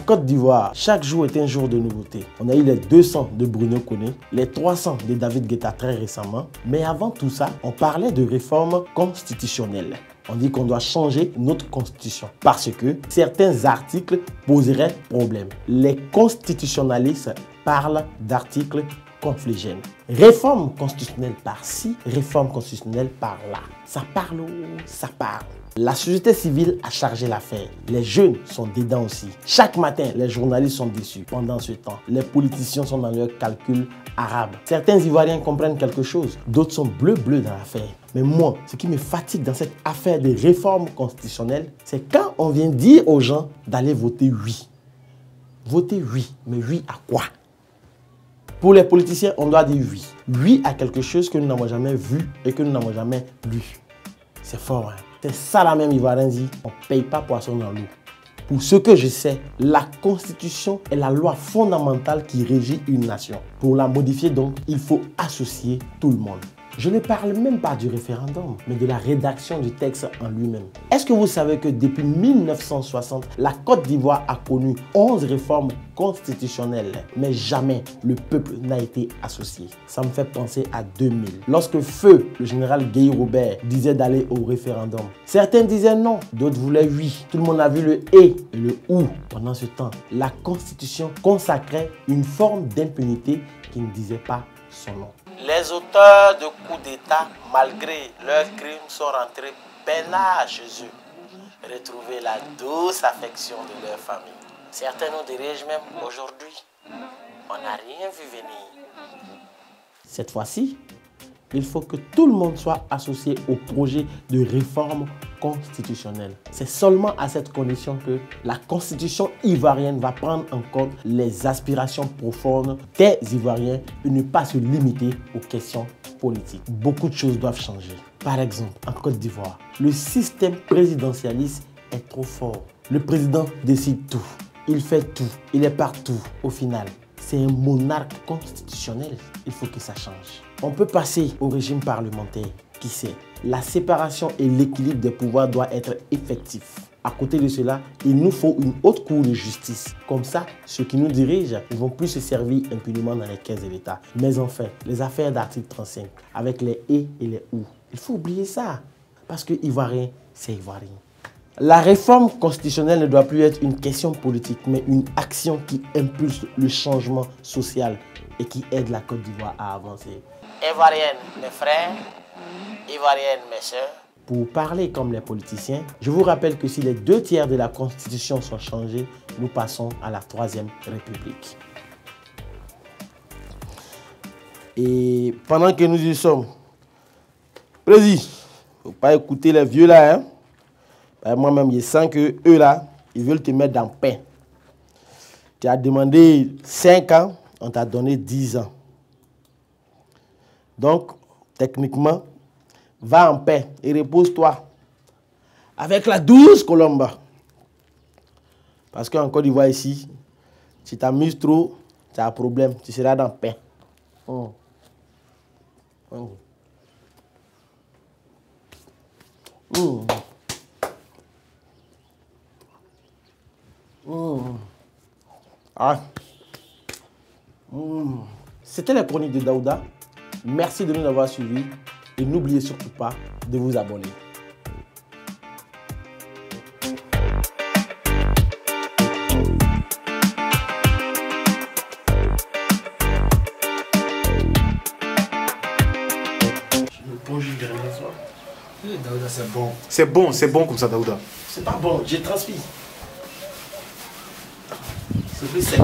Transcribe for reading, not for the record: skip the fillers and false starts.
Côte d'Ivoire, chaque jour est un jour de nouveauté. On a eu les 200 de Bruno Koné, les 300 de David Guetta très récemment. Mais avant tout ça, on parlait de réforme constitutionnelle. On dit qu'on doit changer notre constitution parce que certains articles poseraient problème. Les constitutionnalistes parlent d'articles confligènes. Réforme constitutionnelle par-ci, réforme constitutionnelle par-là. Ça parle où? Ça parle. La société civile a chargé l'affaire. Les jeunes sont dedans aussi. Chaque matin, les journalistes sont déçus. Pendant ce temps, les politiciens sont dans leurs calculs arabes. Certains Ivoiriens comprennent quelque chose. D'autres sont bleus dans l'affaire. Mais moi, ce qui me fatigue dans cette affaire de réforme constitutionnelle, c'est quand on vient dire aux gens d'aller voter oui. Voter oui. Mais oui à quoi? Pour les politiciens, on doit dire oui. Oui à quelque chose que nous n'avons jamais vu et que nous n'avons jamais lu. C'est fort, hein? C'est ça la même Ivoirien dit, on ne paye pas poisson dans l'eau. Pour ce que je sais, la Constitution est la loi fondamentale qui régit une nation. Pour la modifier donc, il faut associer tout le monde. Je ne parle même pas du référendum, mais de la rédaction du texte en lui-même. Est-ce que vous savez que depuis 1960, la Côte d'Ivoire a connu 11 réformes constitutionnelles, mais jamais le peuple n'a été associé? Ça me fait penser à 2000, lorsque Feu, le général Gueye-Robert, disait d'aller au référendum. Certains disaient non, d'autres voulaient oui. Tout le monde a vu le « et » et le « ou ». Pendant ce temps, la Constitution consacrait une forme d'impunité qui ne disait pas son nom. Les auteurs de coups d'État, malgré leurs crimes, sont rentrés peinards chez eux, retrouver la douce affection de leur famille. Certains nous dirigent même aujourd'hui. On n'a rien vu venir. Cette fois-ci, il faut que tout le monde soit associé au projet de réforme constitutionnelle. C'est seulement à cette condition que la constitution ivoirienne va prendre en compte les aspirations profondes des Ivoiriens et ne pas se limiter aux questions politiques. Beaucoup de choses doivent changer. Par exemple, en Côte d'Ivoire, le système présidentialiste est trop fort. Le président décide tout. Il fait tout. Il est partout. Au final, c'est un monarque constitutionnel. Il faut que ça change. On peut passer au régime parlementaire. Qui sait? La séparation et l'équilibre des pouvoirs doivent être effectifs. À côté de cela, il nous faut une haute cour de justice. Comme ça, ceux qui nous dirigent ne vont plus se servir impunément dans les caisses de l'État. Mais enfin, les affaires d'article 35, avec les « et » et les « ou », il faut oublier ça. Parce que Ivoirien, c'est Ivoirien. La réforme constitutionnelle ne doit plus être une question politique, mais une action qui impulse le changement social et qui aide la Côte d'Ivoire à avancer. Ivoirienne, mes frères, Ivoirienne, mes sœurs. Pour parler comme les politiciens, je vous rappelle que si les 2/3 de la Constitution sont changés, nous passons à la 3e République. Et pendant que nous y sommes, Président, il ne faut pas écouter les vieux là, hein? Moi-même, je sens que eux là, ils veulent te mettre dans le pain. Tu as demandé 5 ans, on t'a donné 10 ans. Donc, techniquement, va en paix et repose-toi avec la douce Colomba. Parce qu'en Côte d'Ivoire ici, si tu t'amuses trop, tu as un problème, tu seras dans le pain. C'était la chronique de Daouda. Merci de nous avoir suivis et n'oubliez surtout pas de vous abonner. Daouda, c'est bon. C'est bon comme ça, Daouda. C'est pas bon, j'ai transpiré. C'est plus sec.